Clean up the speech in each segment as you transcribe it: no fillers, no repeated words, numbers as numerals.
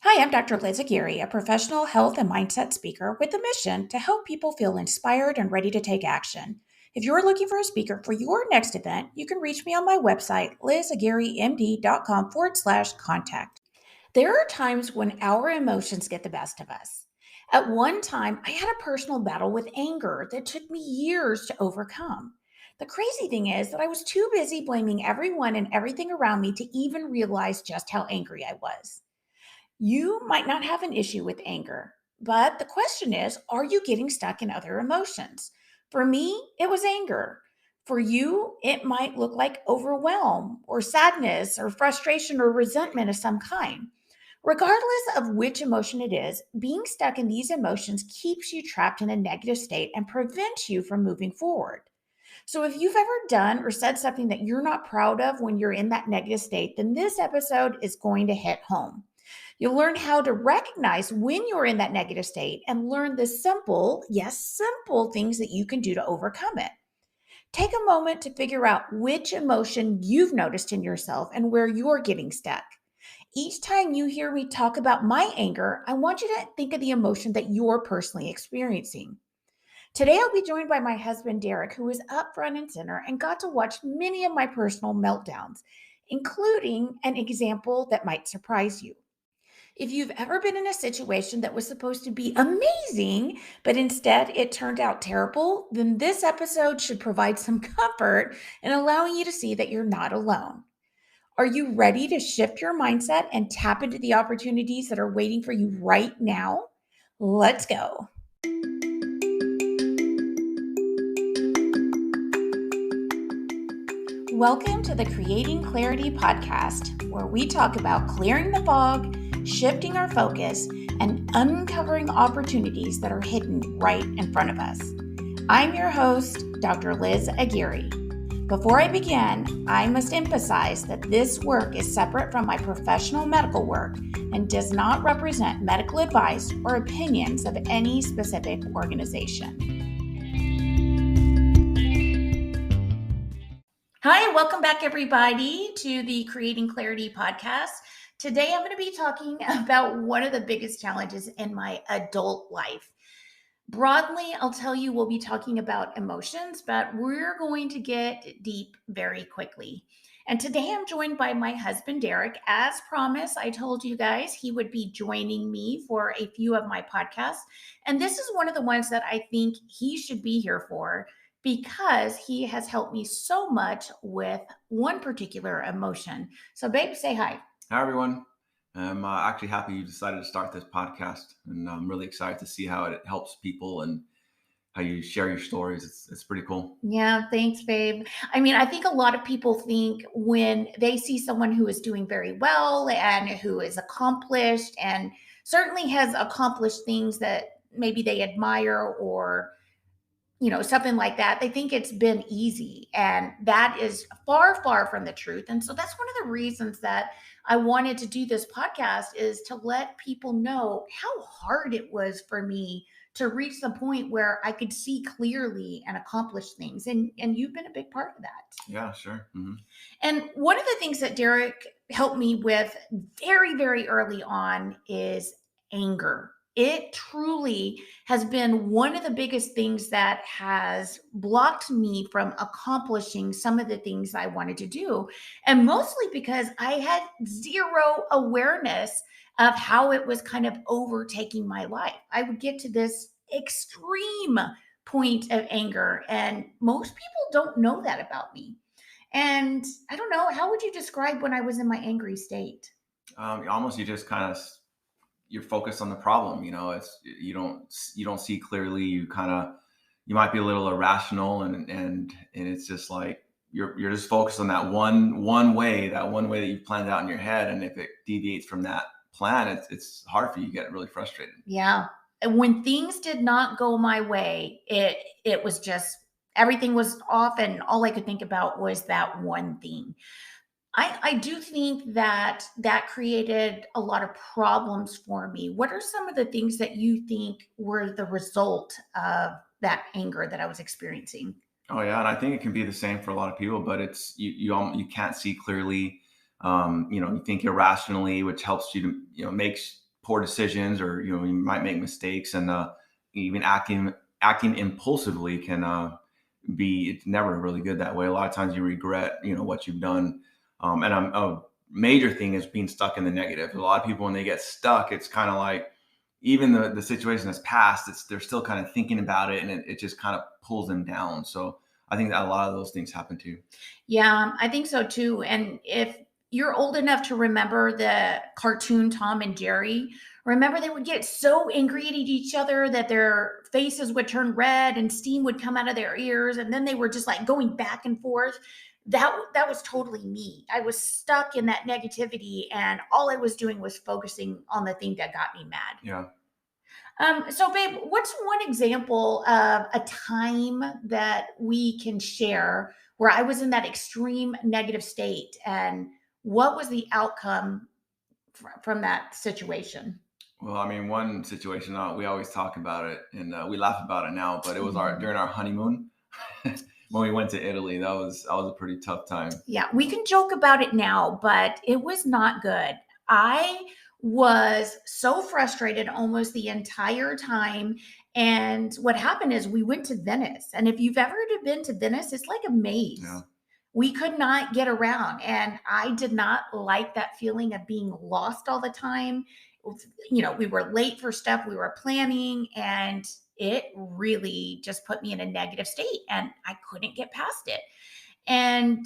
Hi, I'm Dr. Liz Aguirre, a professional health and mindset speaker with a mission to help people feel inspired and ready to take action. If you're looking for a speaker for your next event, you can reach me on my website, lizaguirremd.com/contact. There are times when our emotions get the best of us. At one time, I had a personal battle with anger that took me years to overcome. The crazy thing is that I was too busy blaming everyone and everything around me to even realize just how angry I was. You might not have an issue with anger, but the question is, are you getting stuck in other emotions? For me, it was anger. For you, it might look like overwhelm or sadness or frustration or resentment of some kind. Regardless of which emotion it is, being stuck in these emotions keeps you trapped in a negative state and prevents you from moving forward. So, if you've ever done or said something that you're not proud of when you're in that negative state, then this episode is going to hit home. You'll learn how to recognize when you're in that negative state and learn the simple, yes, simple things that you can do to overcome it. Take a moment to figure out which emotion you've noticed in yourself and where you're getting stuck. Each time you hear me talk about my anger, I want you to think of the emotion that you're personally experiencing. Today, I'll be joined by my husband, Derick, who is up front and center and got to watch many of my personal meltdowns, including an example that might surprise you. If you've ever been in a situation that was supposed to be amazing, but instead it turned out terrible, then this episode should provide some comfort in allowing you to see that you're not alone. Are you ready to shift your mindset and tap into the opportunities that are waiting for you right now? Let's go. Welcome to the Creating Clarity podcast, where we talk about clearing the fog, shifting our focus, and uncovering opportunities that are hidden right in front of us. I'm your host, Dr. Liz Aguirre. Before I begin, I must emphasize that this work is separate from my professional medical work and does not represent medical advice or opinions of any specific organization. Hi, welcome back, everybody, to the Creating Clarity podcast. Today, I'm going to be talking about one of the biggest challenges in my adult life. Broadly, I'll tell you we'll be talking about emotions, but we're going to get deep very quickly. And today, I'm joined by my husband, Derick. As promised, I told you guys he would be joining me for a few of my podcasts. And this is one of the ones that I think he should be here for, because he has helped me so much with one particular emotion. So, babe, say hi. Hi, everyone. I'm actually happy you decided to start this podcast, and I'm really excited to see how it helps people and how you share your stories. It's pretty cool. Yeah, thanks, babe. I mean, I think a lot of people think when they see someone who is doing very well and who is accomplished and certainly has accomplished things that maybe they admire or something like that. They think it's been easy. And that is far, far from the truth. And so that's one of the reasons that I wanted to do this podcast, is to let people know how hard it was for me to reach the point where I could see clearly and accomplish things. And you've been a big part of that. Yeah, sure. Mm-hmm. And one of the things that Derick helped me with very, very early on is anger. It truly has been one of the biggest things that has blocked me from accomplishing some of the things I wanted to do. And mostly because I had zero awareness of how it was kind of overtaking my life. I would get to this extreme point of anger, and most people don't know that about me. And I don't know, how would you describe when I was in my angry state? Almost you just kind of you're focused on the problem. It's you don't see clearly. You might be a little irrational, and it's just like you're just focused on that one way that you've planned out in your head, and if it deviates from that plan, it's hard for you to get really frustrated. Yeah. And when things did not go my way, it was just everything was off, and all I could think about was that one thing. I do think that created a lot of problems for me. What are some of the things that you think were the result of that anger that I was experiencing? Oh yeah, and I think it can be the same for a lot of people, but it's you can't see clearly. You think irrationally, which helps you to makes poor decisions, or you might make mistakes, and even acting impulsively can be, it's never really good that way. A lot of times you regret what you've done. And a major thing is being stuck in the negative. A lot of people, when they get stuck, it's kind of like, even the situation has passed, they're still kind of thinking about it, and it just kind of pulls them down. So I think that a lot of those things happen too. Yeah, I think so too. And if you're old enough to remember the cartoon Tom and Jerry, remember they would get so angry at each other that their faces would turn red and steam would come out of their ears, and then they were just like going back and forth. That was totally me. I was stuck in that negativity, and all I was doing was focusing on the thing that got me mad. Yeah. So, babe, what's one example of a time that we can share where I was in that extreme negative state, and what was the outcome from that situation? Well, I mean, one situation, we always talk about it, and we laugh about it now, but it was our during our honeymoon when we went to Italy. That was a pretty tough time. Yeah, we can joke about it now, but it was not good. I was so frustrated almost the entire time. And what happened is we went to Venice. And if you've ever been to Venice, it's like a Yeah. maze. We could not get around. And I did not like that feeling of being lost all the time. We were late for stuff we were planning, and it really just put me in a negative state, and I couldn't get past it. And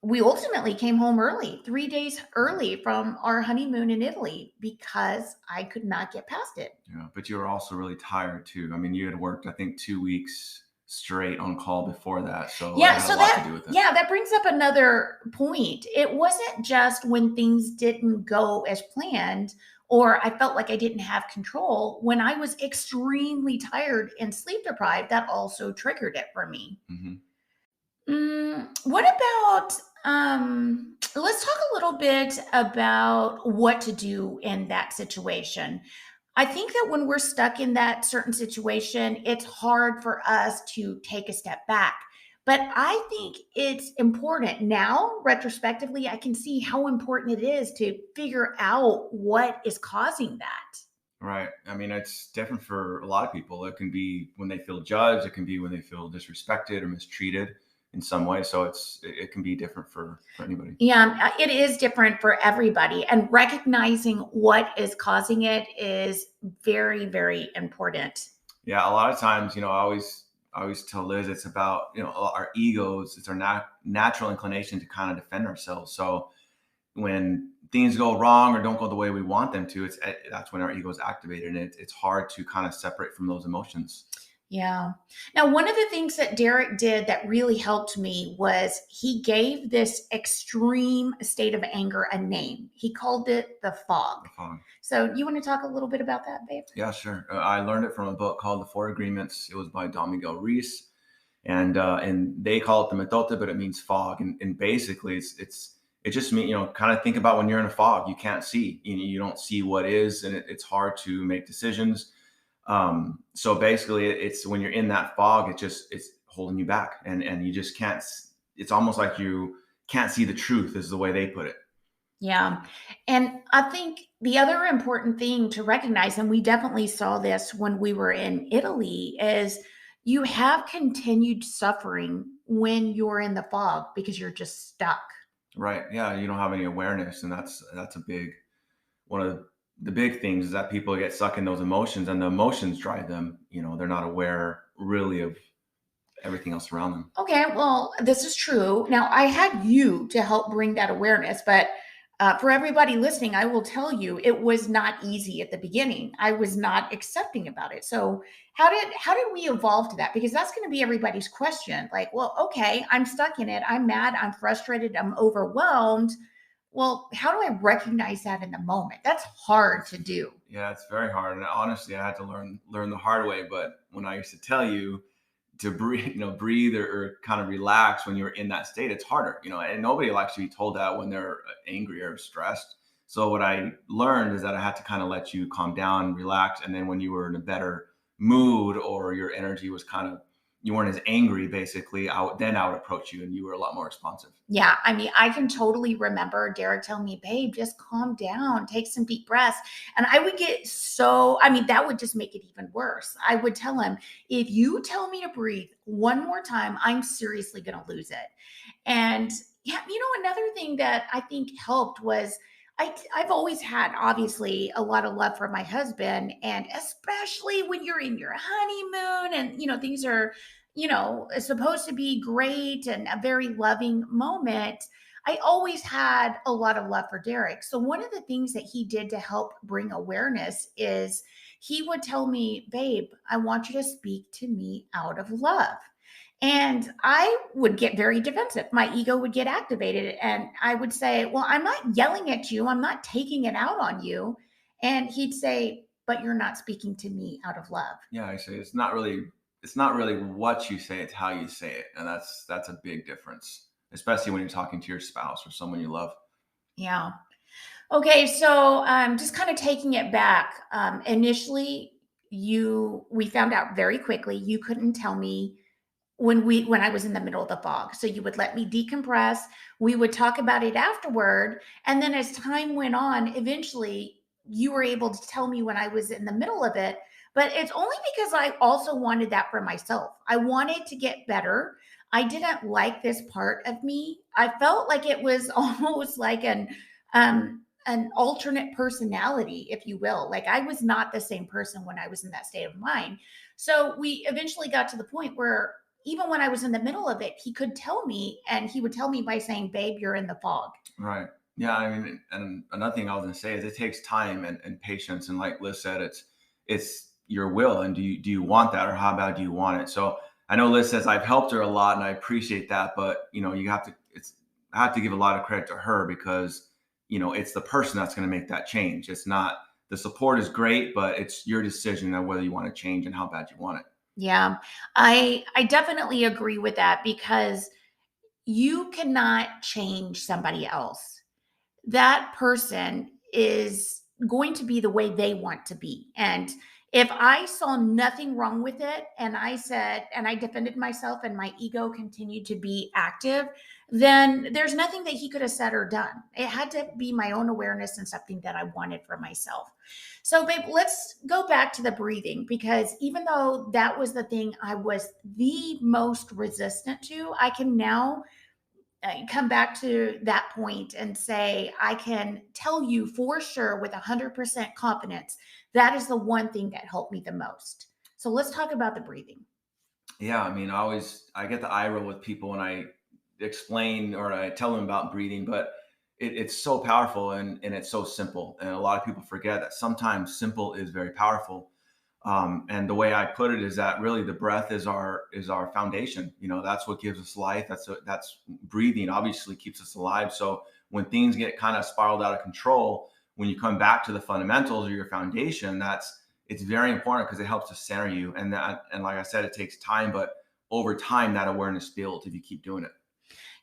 we ultimately came home early, 3 days early from our honeymoon in Italy because I could not get past it. Yeah, but you were also really tired too. I mean, you had worked, I think, 2 weeks straight on call before that, so it Yeah, had a so lot to do with it. that brings up another point. It wasn't just when things didn't go as planned or I felt like I didn't have control. When I was extremely tired and sleep deprived, that also triggered it for me. Hmm. What about let's talk a little bit about what to do in that situation. I think that when we're stuck in that certain situation, it's hard for us to take a step back. But I think it's important now, retrospectively, I can see how important it is to figure out what is causing that. Right. I mean, it's different for a lot of people. It can be when they feel judged. It can be when they feel disrespected or mistreated in some way. So it can be different for anybody. Yeah, it is different for everybody. And recognizing what is causing it is very, very important. Yeah, a lot of times, I always tell Liz, it's about our egos. It's our natural inclination to kind of defend ourselves. So when things go wrong or don't go the way we want them to, that's when our ego is activated, and it's hard to kind of separate from those emotions. Yeah. Now, one of the things that Derick did that really helped me was he gave this extreme state of anger a name. He called it the fog. So, you want to talk a little bit about that, babe? Yeah, sure. I learned it from a book called The Four Agreements. It was by Miguel Ruiz, and they call it the metote, but it means fog. And basically, it just means, kind of think about when you're in a fog. You can't see. You don't see what is, and it's hard to make decisions. So basically, it's when you're in that fog, it's holding you back, and you just can't. It's almost like you can't see the truth, is the way they put it. Yeah. And I think the other important thing to recognize, and we definitely saw this when we were in Italy, is you have continued suffering when you're in the fog because you're just stuck. Right. Yeah. You don't have any awareness. And that's a big, one of the big things is that people get stuck in those emotions, and the emotions drive them. They're not aware really of everything else around them. Okay, well, this is true. Now, I had you to help bring that awareness, but for everybody listening, I will tell you it was not easy at the beginning. I was not accepting about it. So, how did we evolve to that? Because that's going to be everybody's question. Like, well, okay, I'm stuck in it. I'm mad. I'm frustrated. I'm overwhelmed. Well, how do I recognize that in the moment? That's hard to do. Yeah, it's very hard. And honestly, I had to learn the hard way. But when I used to tell you to breathe, breathe or kind of relax when you're in that state, it's harder, and nobody likes to be told that when they're angry or stressed. So what I learned is that I had to kind of let you calm down, relax. And then when you were in a better mood or your energy was kind of, you weren't as angry basically, I would approach you and you were a lot more responsive. Yeah, I mean, I can totally remember Derek telling me, "Babe, just calm down, take some deep breaths." And I would get so, I mean, that would just make it even worse. I would tell him, "If you tell me to breathe one more time, I'm seriously going to lose it." And yeah, another thing that I think helped was I've always had obviously a lot of love for my husband, and especially when you're in your honeymoon and things are supposed to be great and a very loving moment. I always had a lot of love for Derek. So one of the things that he did to help bring awareness is he would tell me, "Babe, I want you to speak to me out of love." And I would get very defensive. My ego would get activated. And I would say, "Well, I'm not yelling at you. I'm not taking it out on you." And he'd say, "But you're not speaking to me out of love." Yeah, I say it's not really what you say, it's how you say it. And that's a big difference, especially when you're talking to your spouse or someone you love. Yeah. Okay. So just kind of taking it back. Initially, we found out very quickly you couldn't tell me when I was in the middle of the fog. So you would let me decompress. We would talk about it afterward. And then as time went on, eventually you were able to tell me when I was in the middle of it. But it's only because I also wanted that for myself. I wanted to get better. I didn't like this part of me. I felt like it was almost like an alternate personality, if you will. Like I was not the same person when I was in that state of mind. So we eventually got to the point where even when I was in the middle of it, he could tell me, and he would tell me by saying, "Babe, you're in the fog." Right. Yeah. I mean, and another thing I was gonna say is it takes time and patience. And like Liz said, it's your will. And do you want that, or how bad do you want it? So I know Liz says I've helped her a lot, and I appreciate that. But you have to. I have to give a lot of credit to her because it's the person that's going to make that change. It's not the support is great, but it's your decision on whether you want to change and how bad you want it. Yeah, I definitely agree with that because you cannot change somebody else. That person is going to be the way they want to be. And if I saw nothing wrong with it and I said, and I defended myself and my ego continued to be active, then there's nothing that he could have said or done. It had to be my own awareness and something that I wanted for myself. So, babe, let's go back to the breathing because even though that was the thing I was the most resistant to, I can now come back to that point and say, I can tell you for sure with 100% confidence, that is the one thing that helped me the most. So let's talk about the breathing. Yeah, I mean, I get the eye roll with people when I explain or I tell them about breathing, but it's so powerful and it's so simple. And a lot of people forget that sometimes simple is very powerful. And the way I put it is that really the breath is our foundation. That's what gives us life. That's breathing obviously keeps us alive. So when things get kind of spiraled out of control, when you come back to the fundamentals or your foundation, it's very important because it helps to center you. And like I said, it takes time, but over time that awareness builds if you keep doing it.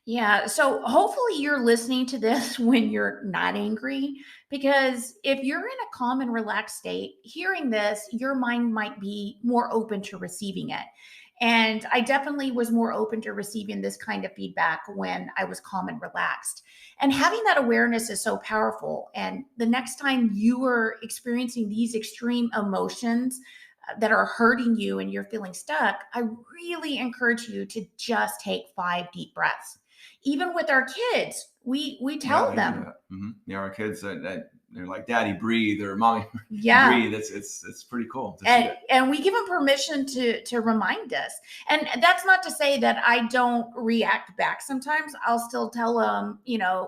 Yeah. So hopefully you're listening to this when you're not angry, because if you're in a calm and relaxed state, hearing this, your mind might be more open to receiving it. And I definitely was more open to receiving this kind of feedback when I was calm and relaxed. And having that awareness is so powerful. And the next time you are experiencing these extreme emotions, that are hurting you and you're feeling stuck, I really encourage you to just take 5 deep breaths. Even with our kids, we Yeah, tell I do them, that. Yeah, our kids they're like, "Daddy, breathe," or "Mommy, yeah. breathe." It's pretty cool to see and it. and we give them permission to remind us. And that's not to say that I don't react back. Sometimes I'll still tell them,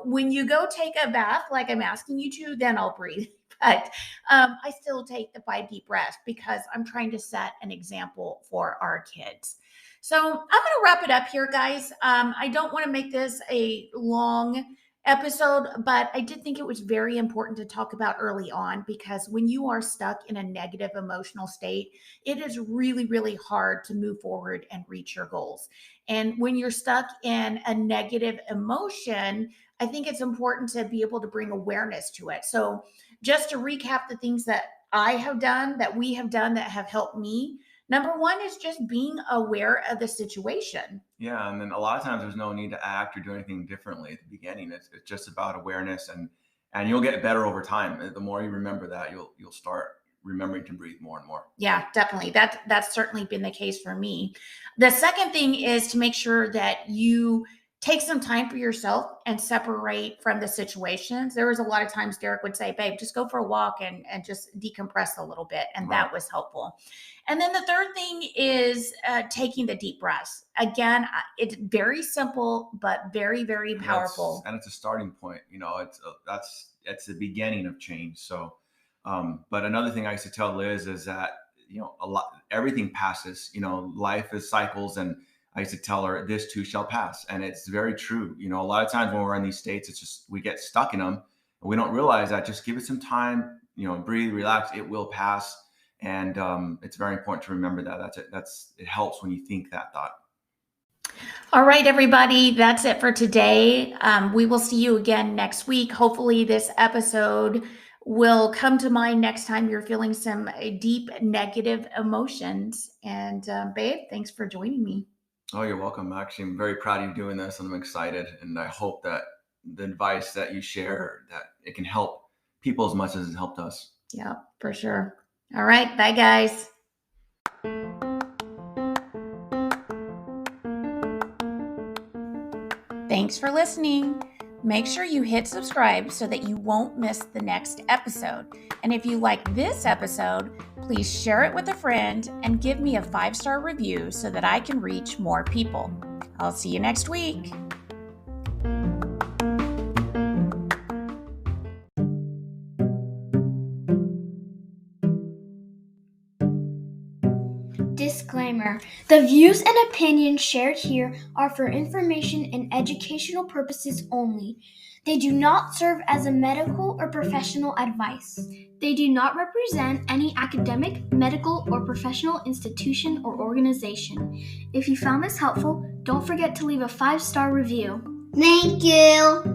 when you go take a bath like I'm asking you to, then I'll breathe. But I still take the 5 deep breaths because I'm trying to set an example for our kids. So I'm going to wrap it up here, guys. I don't want to make this a long episode, but I did think it was very important to talk about early on because when you are stuck in a negative emotional state, it is really, really hard to move forward and reach your goals. And when you're stuck in a negative emotion, I think it's important to be able to bring awareness to it. So, just to recap the things that I have done, that we have done that have helped me. Number one is just being aware of the situation. Yeah, and then a lot of times there's no need to act or do anything differently at the beginning. It's just about awareness, and you'll get better over time. The more you remember that, you'll start remembering to breathe more and more. Yeah, definitely. That's certainly been the case for me. The second thing is to make sure that you take some time for yourself and separate from the situations. There was a lot of times Derick would say, "Babe, just go for a walk and just decompress a little bit," and Right. that was helpful. And then the third thing is taking the deep breaths. Again, it's very simple but very, very And powerful. it's a starting point. You know, it's the beginning of change. So, but another thing I used to tell Liz is that a lot everything passes. You know, life is cycles, and I used to tell her this too shall pass, and it's very true. You know, a lot of times when we're in these states, it's just we get stuck in them, and we don't realize that. Just give it some time. You know, breathe, relax. It will pass, and it's very important to remember that. It helps when you think that thought. All right, everybody, that's it for today. We will see you again next week. Hopefully, this episode will come to mind next time you're feeling some deep negative emotions. And, babe, thanks for joining me. Oh, you're welcome. Actually, I'm very proud of you doing this, and I'm excited. And I hope that the advice that you share that it can help people as much as it helped us. Yeah, for sure. All right, bye, guys. Thanks for listening. Make sure you hit subscribe so that you won't miss the next episode. And if you like this episode, please share it with a friend and give me a 5-star review so that I can reach more people. I'll see you next week. Disclaimer: the views and opinions shared here are for information and educational purposes only. They do not serve as a medical or professional advice. They do not represent any academic, medical, or professional institution or organization. If you found this helpful, don't forget to leave a 5-star review. Thank you.